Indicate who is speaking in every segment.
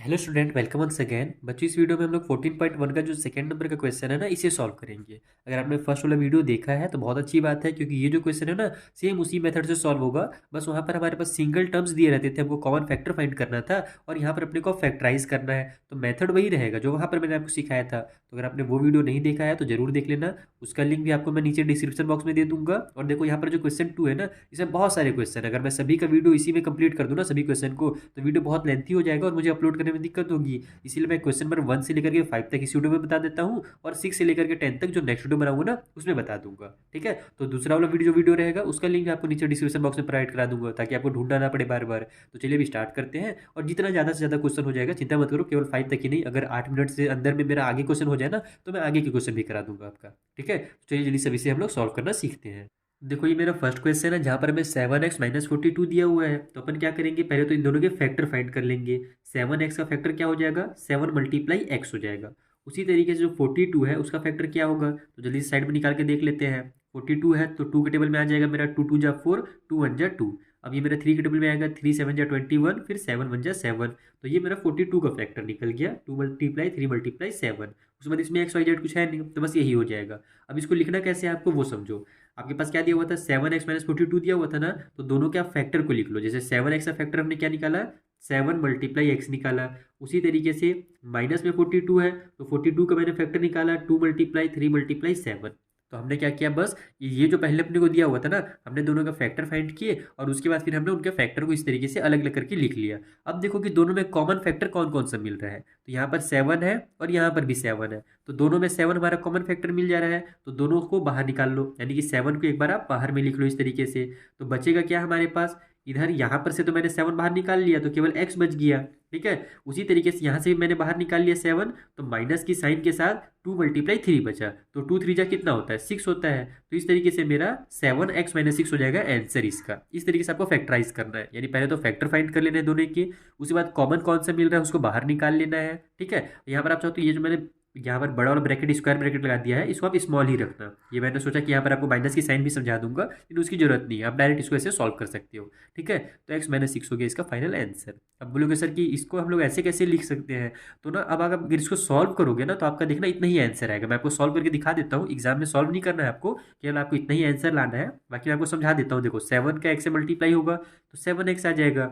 Speaker 1: Hello student, welcome once again. बच्चों, इस video में हम लोग 14.1 का जो सेकंड नंबर का क्वेश्चन है ना, इसे सॉल्व करेंगे। अगर आपने फर्स्ट वाला वीडियो देखा है तो बहुत अच्छी बात है, क्योंकि ये जो क्वेश्चन है ना, सेम उसी मेथड से सॉल्व होगा। बस वहाँ पर हमारे पास सिंगल टर्म्स दिए रहते थे, हमको कॉमन फैक्टर फाइंड करना था और यहाँ पर अपने को फैक्टराइज करना है। तो मेथड वही रहेगा जो वहाँ पर मैंने आपको सिखाया था। तो अगर आपने वो वीडियो नहीं देखा है तो जरूर देख लेना। उसका लिंक भी आपको मैं नीचे डिस्क्रिप्शन बॉक्स में दे दूंगा। और देखो, यहाँ पर जो क्वेश्चन 2 है ना, इसमें बहुत सारे क्वेश्चन है। अगर मैं सभी का वीडियो इसी में कंप्लीट कर दूँ ना, सभी क्वेश्चन को, तो वीडियो बहुत लेंथी हो जाएगा और मुझे अपलोड करने में दिक्कत होगी। इसीलिए मैं क्वेश्चन नंबर 1 से लेकर के 5 तक इस वीडियो में बता देता हूँ, और 6 से लेकर के 10 तक जो नेक्स्ट वीडियो बनाऊंगा ना, उसमें बता दूंगा। ठीक है, तो दूसरा वाला वीडियो रहेगा, उसका लिंक आपको नीचे डिस्क्रिप्शन बॉक्स में प्रोवाइड करा दूंगा, ताकि आपको ढूंढना ना पड़े बार बार। तो चलिए अभी स्टार्ट करते हैं। और जितना ज़्यादा से ज़्यादा क्वेश्चन हो जाएगा, चिंता मत करो, केवल 5 तक ही नहीं, अगर 8 मिनट से अंदर में मेरा आगे क्वेश्चन हो जाए ना, तो मैं आगे के क्वेश्चन भी करा दूंगा आपका। ठीक है, तो चलिए जल्दी से अभी से हम लोग सॉल्व करना सीखते हैं। देखो, ये मेरा फर्स्ट क्वेश्चन है, जहाँ पर हमें 7x-42 दिया हुआ है। तो अपन क्या करेंगे, पहले तो इन दोनों के फैक्टर फाइंड कर लेंगे। 7x का फैक्टर क्या हो जाएगा, 7 मल्टीप्लाई एक्स हो जाएगा। उसी तरीके से जो 42 है उसका फैक्टर क्या होगा, तो जल्दी से साइड में निकाल के देख लेते हैं। 42 है तो 2 के टेबल में आ जाएगा मेरा, 2 2 जा 4, 2 1 जा 2। अब ये मेरा 3 के टेबल में आएगा, 3 7 जा 21, फिर 7 1 जा 7। तो ये मेरा 42 का फैक्टर निकल गया, 2 मल्टीप्लाई 3 मल्टीप्लाई 7। उसके बाद इसमें एक्स वाई जेड कुछ है नहीं, तो बस यही हो जाएगा। अब इसको लिखना कैसे है आपको वो समझो। आपके पास क्या दिया हुआ था, 7x-42 दिया हुआ था ना, तो दोनों के आप फैक्टर को लिख लो। जैसे 7x का फैक्टर हमने क्या निकाला, 7 मल्टीप्लाई एक्स निकाला। उसी तरीके से माइनस में 42 है, तो 42 का मैंने फैक्टर निकाला, 2 मल्टीप्लाई 3 मल्टीप्लाई 7। तो हमने क्या किया, बस ये जो पहले अपने को दिया हुआ था ना, हमने दोनों का फैक्टर फाइंड किए, और उसके बाद फिर हमने उनके फैक्टर को इस तरीके से अलग अलग करके लिख लिया। अब देखो कि दोनों में कॉमन फैक्टर कौन कौन सा मिल रहा है। तो यहाँ पर 7 है और यहाँ पर भी 7 है, तो दोनों में 7 हमारा कॉमन फैक्टर मिल जा रहा है। तो दोनों को बाहर निकाल लो, यानी कि 7 को एक बार आप बाहर में लिख लो इस तरीके से। तो बचेगा क्या हमारे पास, इधर यहाँ पर से तो मैंने 7 बाहर निकाल लिया, तो केवल x बच गया। ठीक है, उसी तरीके से यहाँ से भी मैंने बाहर निकाल लिया 7, तो माइनस की साइन के साथ 2 मल्टीप्लाई 3 बचा, तो 2 3 जा कितना होता है, 6 होता है। तो इस तरीके से मेरा 7x-6 हो जाएगा आंसर इसका। इस तरीके से आपको फैक्टराइज करना है, यानी पहले तो फैक्टर फाइंड कर लेना है दोनों के, उसके बाद कॉमन कौन सा मिल रहा है उसको बाहर निकाल लेना है। ठीक है, यहाँ पर आप चाहो तो ये जो मैंने यहाँ पर बड़ा वाला ब्रैकेट स्क्वायर ब्रैकेट लगा दिया है, इसको आप स्मॉल ही रखना। ये मैंने सोचा कि यहाँ पर आपको माइनस की साइन भी समझा दूंगा, लेकिन उसकी जरूरत नहीं है, आप डायरेक्ट इसको ऐसे सॉल्व कर सकते हो। ठीक है, तो x-6 हो गया इसका फाइनल आंसर। अब बोलोगे सर कि इसको हम लोग ऐसे कैसे लिख सकते हैं, तो ना अब अगर इसको सॉल्व करोगे ना, तो आपका देखना इतना ही आंसर आएगा। मैं आपको सॉल्व करके दिखा देता हूँ, एग्जाम में सॉल्व नहीं करना है आपको, केवल आपको इतना ही आंसर लाना है। बाकी मैं आपको समझा देता हूँ। देखो, 7 का x से मल्टीप्लाई होगा तो 7x आ जाएगा,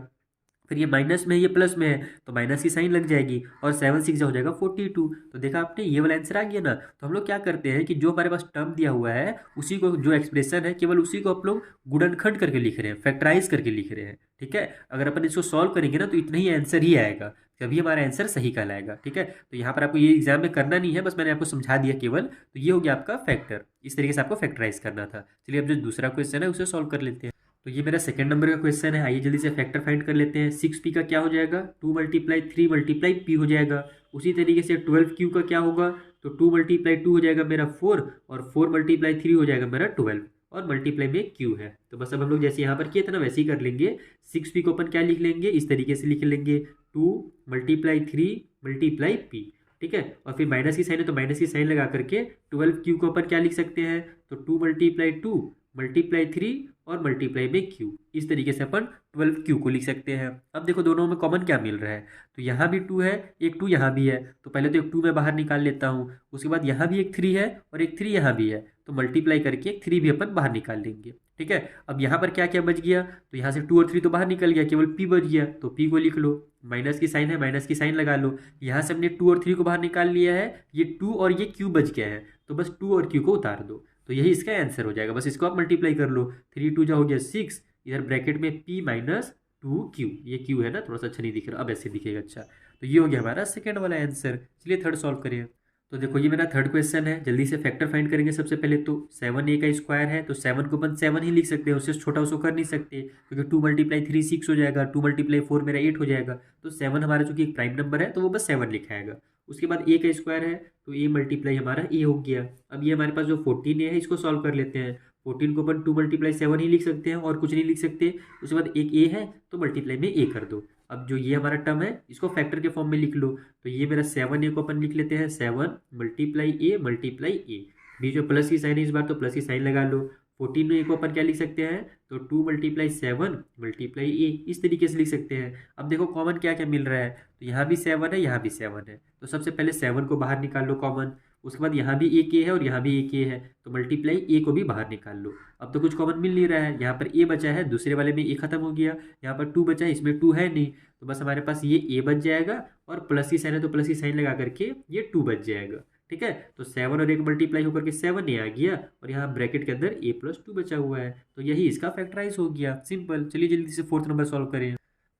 Speaker 1: फिर ये माइनस में है, ये प्लस में है, तो माइनस की साइन लग जाएगी, और 7 6 हो जाएगा 42। तो देखा आपने, ये वाला आंसर आ गया ना। तो हम लोग क्या करते हैं कि जो हमारे पास टर्म दिया हुआ है, उसी को, जो एक्सप्रेशन है, केवल उसी को आप लोग गुणनखंड करके लिख रहे हैं, फैक्टराइज करके लिख रहे हैं। ठीक है, अगर अपन इसको सॉल्व करेंगे ना, तो इतना ही आंसर ही आएगा, तभी हमारा आंसर सही कहलाएगा। ठीक है, तो यहाँ पर आपको ये एग्जाम में करना नहीं है, बस मैंने आपको समझा दिया केवल। तो ये हो गया आपका फैक्टर, इस तरीके से आपको फैक्टराइज करना था। चलिए अब जो दूसरा क्वेश्चन है उसे सॉल्व कर लेते हैं। तो ये मेरा सेकंड नंबर का क्वेश्चन है, आइए जल्दी से फैक्टर फाइंड कर लेते हैं। 6p का क्या हो जाएगा, 2 मल्टीप्लाई 3 मल्टीप्लाई p हो जाएगा। उसी तरीके से 12q का क्या होगा, तो 2 मल्टीप्लाई 2 हो जाएगा मेरा 4, और 4 मल्टीप्लाई 3 हो जाएगा मेरा 12, और मल्टीप्लाई में q है। तो बस अब हम लोग जैसे यहाँ पर किए थे ना, वैसे ही कर लेंगे। 6p को अपन क्या लिख लेंगे, इस तरीके से लिख लेंगे, 2 मल्टीप्लाई 3 मल्टीप्लाई p। ठीक है, और फिर माइनस की साइन है तो माइनस की साइन लगा करके 12q को अपन क्या लिख सकते हैं, तो 2 मल्टीप्लाई 2 मल्टीप्लाई 3 और मल्टीप्लाई में q। इस तरीके से अपन 12q को लिख सकते हैं। अब देखो दोनों में कॉमन क्या मिल रहा है, तो यहाँ भी 2 है, एक 2 यहाँ भी है, तो पहले तो एक 2 मैं बाहर निकाल लेता हूँ। उसके बाद यहाँ भी एक 3 है और एक 3 यहाँ भी है, तो मल्टीप्लाई करके एक 3 भी अपन बाहर निकाल लेंगे। ठीक है, अब यहाँ पर क्या क्या बच गया, तो यहाँ से 2 और 3 तो बाहर निकल गया, केवल p बच गया, तो p को लिख लो। माइनस की साइन है, माइनस की साइन लगा लो। यहाँ से हमने 2 और 3 को बाहर निकाल लिया है, ये 2 और ये q बच गया है, तो बस 2 और q को उतार दो, तो यही इसका आंसर हो जाएगा। बस इसको आप मल्टीप्लाई कर लो, 3 2 जा हो गया 6, इधर ब्रैकेट में p माइनस 2q, ये q है ना, थोड़ा सा अच्छा नहीं दिख रहा, अब ऐसे दिखेगा अच्छा। तो ये हो गया हमारा सेकेंड वाला आंसर। चलिए थर्ड सॉल्व करें। तो देखो, ये मेरा थर्ड क्वेश्चन है, जल्दी से फैक्टर फाइंड करेंगे। सबसे पहले तो 7a का स्क्वायर है, तो 7 को अपन 7 ही लिख सकते हैं, उससे छोटा उसको कर नहीं सकते, क्योंकि 2 मल्टीप्लाई 3 6 हो जाएगा, 2 मल्टीप्लाई 4 मेरा 8 हो जाएगा। तो 7 हमारा चूंकि एक प्राइम नंबर है, तो वो बस 7 लिखा आएगा। उसके बाद a का स्क्वायर है, तो a मल्टीप्लाई हमारा a हो गया। अब ये हमारे पास जो 14a है, इसको सॉल्व कर लेते हैं। 14 को अपन 2 मल्टीप्लाई 7 ही लिख सकते हैं, और कुछ नहीं लिख सकते। उसके बाद एक a है, तो मल्टीप्लाई में a कर दो। अब जो ये हमारा टर्म है, इसको फैक्टर के फॉर्म में लिख लो। तो ये मेरा 7a को अपन लिख लेते हैं 7 मल्टीप्लाई a मल्टीप्लाई a, बीच में प्लस की साइन है इस बार, तो प्लस की साइन लगा लो। 14 में ए को अपन क्या लिख सकते हैं, तो 2 × 7 × ए, इस तरीके से लिख सकते हैं। अब देखो कॉमन क्या क्या मिल रहा है, तो यहाँ भी 7 है, यहाँ भी 7 है, तो सबसे पहले 7 को बाहर निकाल लो कॉमन। उसके बाद यहाँ भी एक ए है और यहाँ भी एक ए है, तो मल्टीप्लाई ए को भी बाहर निकाल लो। अब तो कुछ कॉमन मिल नहीं रहा है, यहाँ पर ए बचा है, दूसरे वाले में ए खत्म हो गया, यहाँ पर 2 बचा है, इसमें 2 है नहीं, तो बस हमारे पास ये ए बच जाएगा, और प्लस की साइन है तो प्लस की साइन लगा करके ये 2 बच जाएगा। ठीक है, तो 7 और 1 मल्टीप्लाई होकर के 7 ए आ गया, और यहाँ ब्रैकेट के अंदर a+2 बचा हुआ है, तो यही इसका फैक्टराइज हो गया। सिंपल। चलिए जल्दी से फोर्थ नंबर सॉल्व करें।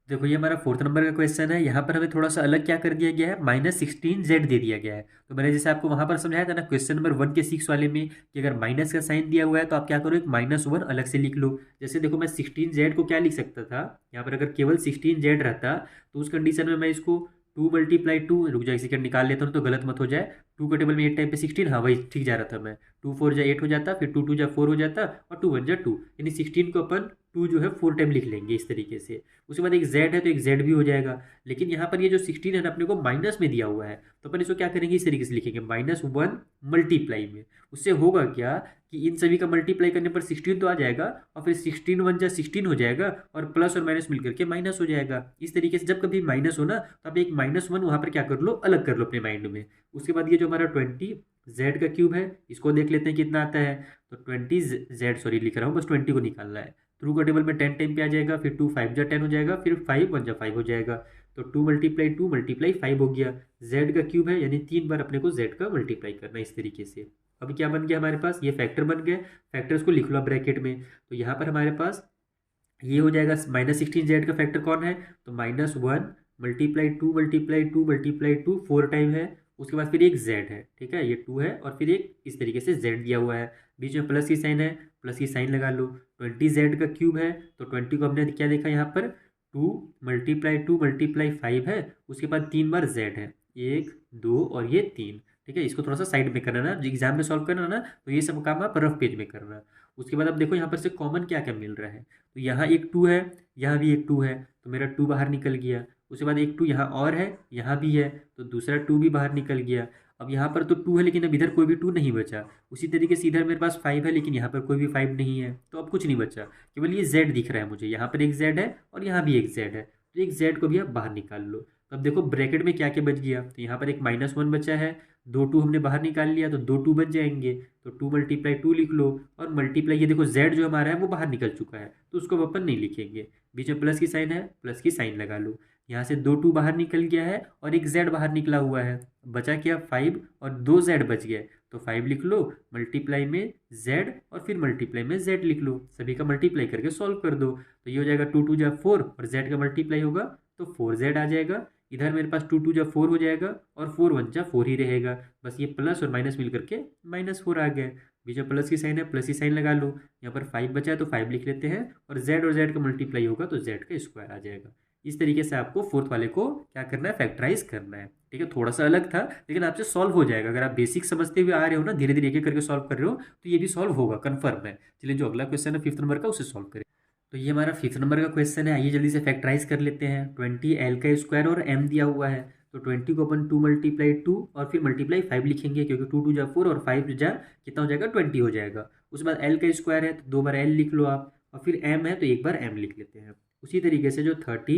Speaker 1: देखो ये हमारा फोर्थ नंबर का क्वेश्चन है। यहाँ पर हमें थोड़ा सा अलग क्या कर दिया गया है, -16z दे दिया गया है। तो मैंने जैसे आपको वहाँ पर समझाया था ना क्वेश्चन नंबर 1 के 6 वाले में, कि अगर माइनस का साइन दिया हुआ है तो आप क्या करो, एक -1 अलग से लिख लो। जैसे देखो मैं 16z को क्या लिख सकता था, यहाँ पर अगर केवल 16z रहता तो उस कंडीशन में मैं इसको 2 × 2, रुक जाए सेकंड निकाल लेता हूँ तो गलत मत हो जाए। 2 के टेबल में 8 टाइम पे 16, हाँ वही ठीक जा रहा था मैं। 2 4 जा 8 हो जाता, फिर 2 2 जा 4 हो जाता, और 2 1 जा 2, यानी 16 को अपन 2 जो है 4 टाइम लिख लेंगे इस तरीके से। उसके बाद एक z है तो एक z भी हो जाएगा। लेकिन यहाँ पर ये जो 16 है ना अपने को माइनस में दिया हुआ है, तो अपन इसको क्या करेंगे, इस तरीके से लिखेंगे -1 मल्टीप्लाई में। उससे होगा क्या कि इन सभी का मल्टीप्लाई करने पर 16 तो आ जाएगा, और फिर 16 1 जा 16 हो जाएगा, और प्लस और माइनस मिलकर के माइनस हो जाएगा। इस तरीके से जब कभी माइनस हो ना, तो आप एक -1 वहाँ पर क्या कर लो, अलग कर लो अपने माइंड में। उसके बाद ये जो हमारा 20z का क्यूब है, इसको देख लेते हैं कितना आता है। तो 20z, सॉरी लिख रहा हूँ, बस 20 को निकालना है। ट्रू का टेबल में 10 टाइम पे आ जाएगा, फिर 2 5 जा 10 हो जाएगा, फिर 5 1 जा 5 हो जाएगा, तो 2 × 2 × 5 हो गया। z का क्यूब है, यानी 3 बार अपने को z का मल्टीप्लाई करना है इस तरीके से। अभी क्या बन गया हमारे पास, ये फैक्टर बन गए। फैक्टर्स को लिख लो ब्रैकेट में, तो यहाँ पर हमारे पास ये हो जाएगा -16z का फैक्टर कौन है, तो -1 × 2 × 2 × 2 4 टाइम है। उसके बाद फिर एक z है, ठीक है, ये 2 है, और फिर एक इस तरीके से z दिया हुआ है, बीच में प्लस की साइन है, प्लस की साइन लगा लो। 20z का क्यूब है, तो 20 को हमने क्या देखा यहाँ पर, 2 × 2 × 5 है। उसके बाद 3 बार z है, 1 2 और ये 3। ठीक है, इसको थोड़ा सा साइड में करना ना, एग्जाम में सॉल्व करना ना, तो ये सब काम आप रफ पेज में करना। उसके बाद अब देखो यहाँ पर से कॉमन क्या क्या मिल रहा है, तो यहाँ एक 2 है, यहाँ भी एक 2 है, तो मेरा 2 बाहर निकल गया। उसके बाद एक 2 यहाँ और है, यहाँ भी है, तो दूसरा 2 भी बाहर निकल गया। अब यहाँ पर तो 2 है, लेकिन अब इधर कोई भी 2 नहीं बचा। उसी तरीके से इधर मेरे पास 5 है, लेकिन यहाँ पर कोई भी 5 नहीं है, तो अब कुछ नहीं बचा, केवल ये z दिख रहा है मुझे। यहाँ पर एक z है और यहाँ भी एक z है, तो एक z को भी आप बाहर निकाल लो। तो अब देखो ब्रैकेट में क्या क्या बच गया, तो यहाँ पर एक -1 बचा है, 2 2 हमने बाहर निकाल लिया, तो 2 2 बच जाएंगे, तो 2 × 2 लिख लो। और मल्टीप्लाई, ये देखो z जो हमारा है वो बाहर निकल चुका है, तो उसको अब अपन नहीं लिखेंगे। बीच में प्लस की साइन है, प्लस की साइन लगा लो। यहाँ से 2 2 बाहर निकल गया है, और एक z बाहर निकला हुआ है, बचा क्या 5, और 2 z बच गए, तो 5 लिख लो, मल्टीप्लाई में z, और फिर मल्टीप्लाई में z लिख लो। सभी का मल्टीप्लाई करके सॉल्व कर दो, तो ये हो जाएगा 2 2 जा 4, और z का मल्टीप्लाई होगा तो 4z आ जाएगा। इधर मेरे पास 2 2 जा 4 हो जाएगा, और 4 1 जा 4 ही रहेगा। बस ये प्लस और माइनस मिल करके -4 आ गए। बीच में प्लस की साइन है, प्लस की साइन लगा लो। यहाँ पर 5 बचा है तो 5 लिख लेते हैं, और z का मल्टीप्लाई होगा तो z का स्क्वायर आ जाएगा। इस तरीके से आपको फोर्थ वाले को क्या करना है, फैक्टराइज करना है। ठीक है, थोड़ा सा अलग था, लेकिन आपसे सॉल्व हो जाएगा। अगर आप बेसिक समझते हुए आ रहे हो ना, धीरे धीरे एक एक करके सॉल्व कर रहे हो, तो ये भी सॉल्व होगा, कन्फर्म है। चलिए जो अगला क्वेश्चन है 5th नंबर का, उसे सॉल्व करें। तो ये हमारा 5th नंबर का क्वेश्चन है, आइए जल्दी से फैक्टराइज कर लेते हैं। 20l का स्क्वायर और m दिया हुआ है, तो 20 को अपन 2 × 2 और फिर मल्टीप्लाई 5 लिखेंगे, क्योंकि 2 2 जा 4 और 5 जा कितना हो जाएगा, 20 हो जाएगा। उसके बाद l का स्क्वायर है, तो 2 बार l लिख लो आप, और फिर m है तो एक बार m लिख लेते हैं। उसी तरीके से जो 30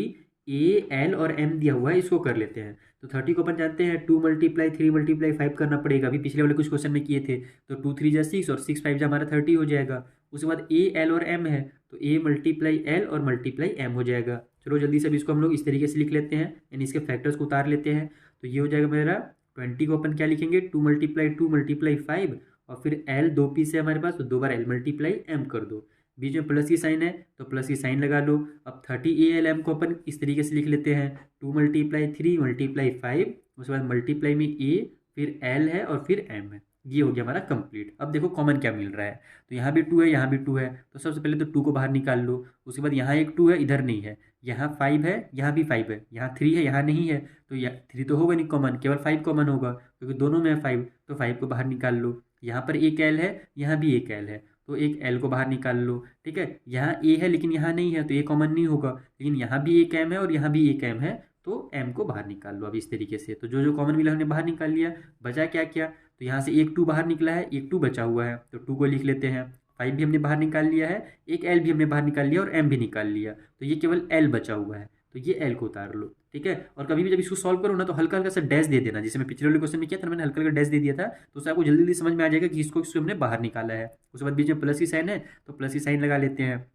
Speaker 1: a l और m दिया हुआ है, इसको कर लेते हैं। तो 30 को अपन जानते हैं 2 × 3 × 5 करना पड़ेगा, अभी पिछले वाले कुछ क्वेश्चन में किए थे। तो 2 3 जा 6 और 6 5 जा हमारा 30 हो जाएगा। उसके बाद a l और m है, तो a × l और मल्टीप्लाई m हो जाएगा। चलो जल्दी से अब इसको हम लोग इस तरीके से लिख लेते हैं, यानी इसके फैक्टर्स को उतार लेते हैं। तो ये हो जाएगा मेरा 20 को अपन क्या लिखेंगे, 2 × 2 × 5, और फिर l 2 पीस है हमारे पास, तो 2 बार l × m कर दो। बीच में प्लस की साइन है, तो प्लस की साइन लगा लो। अब 30 ALM को अपन इस तरीके से लिख लेते हैं, 2 × 3 × 5, उसके बाद मल्टीप्लाई में a, फिर l है और फिर m है। ये हो गया हमारा कंप्लीट। अब देखो कॉमन क्या मिल रहा है, तो यहाँ भी 2 है, यहाँ भी 2 है, तो सबसे पहले तो 2 को बाहर निकाल लो। उसके बाद यहाँ एक 2 है, इधर नहीं है, यहाँ 5 है, यहाँ भी 5 है, यहाँ 3 है, यहाँ नहीं है, तो 3 तो होगा नहीं कॉमन, केवल 5 कॉमन होगा, क्योंकि दोनों में है 5, तो 5 को बाहर निकाल लो। यहाँ पर एक l है, यहाँ भी एक l है, तो एक l को बाहर निकाल लो। ठीक है, यहाँ a है लेकिन यहाँ नहीं है, तो a कॉमन नहीं होगा, लेकिन यहाँ भी एक m है और यहाँ भी एक m है, तो m को बाहर निकाल लो। अब इस तरीके से तो जो जो कॉमन मिला हमने बाहर निकाल लिया। बचा क्या क्या, तो यहाँ से एक 2 बाहर निकला है, एक 2 बचा हुआ है, तो 2 को लिख लेते हैं। 5 भी हमने बाहर निकाल लिया है, एक एल भी हमने बाहर निकाल लिया और एम भी निकाल लिया, तो ये केवल एल बचा हुआ है, तो ये एल को उतार लो। ठीक है, और कभी भी जब इसको सॉल्व करो ना तो हल्का हल्का सा डैश दे देना, जैसे मैं पिछले वाले क्वेश्चन में किया था मैंने हल्का हल्का डैश दे दिया था, तो उससे आपको जल्दी जल्दी समझ में आ जाएगा कि इसको हमने बाहर निकाला है। उसके बाद बीच में प्लस की साइन है तो प्लस की साइन लगा लेते हैं।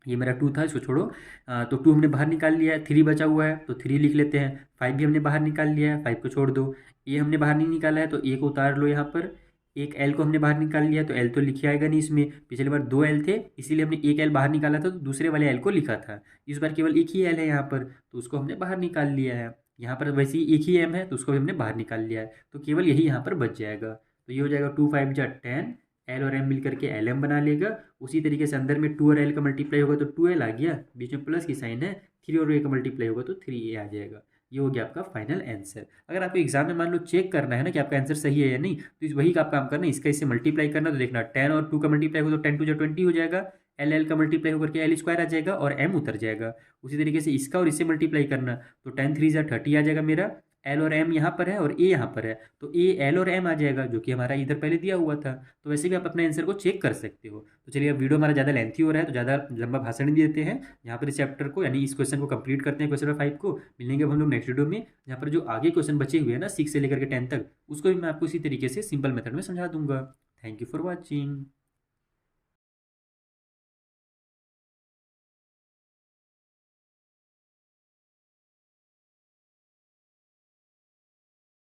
Speaker 1: ये मेरा 2 था, इसको छोड़ो। तो 2 हमने बाहर निकाल लिया है, 3 बचा हुआ है तो 3 लिख लेते हैं। 5 भी हमने बाहर निकाल लिया है, 5 को छोड़ दो। ए हमने बाहर नहीं निकाला है तो ए को उतार लो यहाँ पर। एक एल को हमने बाहर निकाल लिया तो एल तो लिखे आएगा नहीं इसमें, पिछली बार 2 एल थे इसीलिए हमने एक एल बाहर निकाला था तो दूसरे वाले एल को लिखा था। इस बार केवल एक ही एल है यहाँ पर तो उसको हमने बाहर निकाल लिया है। यहाँ पर वैसे ही एक ही एम है तो उसको भी हमने बाहर निकाल लिया है, तो केवल यही यहाँ पर बच जाएगा। तो ये हो जाएगा 2 5 जा 10, एल और एम मिल करके एल एम बना लेगा। उसी तरीके से अंदर में 2 और एल का मल्टीप्लाई होगा तो 2 एल आ गया, बीच में प्लस की साइन है, 3 और ए का मल्टीप्लाई होगा तो 3 ए आ जाएगा। ये हो गया आपका फाइनल आंसर। अगर आपको एग्जाम में मान लो चेक करना है ना कि आपका आंसर सही है या नहीं, तो इस वही का आप काम करना, इसका इससे मल्टीप्लाई करना। तो देखना 10 और 2 का मल्टीप्लाई होगा तो 10 2 जा 20 हो जाएगा, एल एल का मल्टीप्लाई होकर के एल स्क्वायर आ जाएगा और एम उतर जाएगा। उसी तरीके से इसका और इससे मल्टीप्लाई करना तो 10 3 जा 30 आ जाएगा मेरा, एल और एम यहाँ पर है और ए यहाँ पर है तो ए एल और एम आ जाएगा जो कि हमारा इधर पहले दिया हुआ था। तो वैसे भी आप अपने आंसर को चेक कर सकते हो। तो चलिए अब वीडियो हमारा ज़्यादा लेंथी हो रहा है तो ज़्यादा लंबा भाषण नहीं देते हैं, यहाँ पर इस चैप्टर को यानी इस क्वेश्चन को कंप्लीट करते हैं, क्वेश्चन नंबर 5 को। मिलेंगे अब हम लोग नेक्स्ट वीडियो में, यहाँ पर जो आगे क्वेश्चन बचे हुए हैं ना 6 से लेकर के 10 तक, उसको भी मैं आपको इसी तरीके से सिंपल मेथड में समझा दूंगा। Thank you for watching.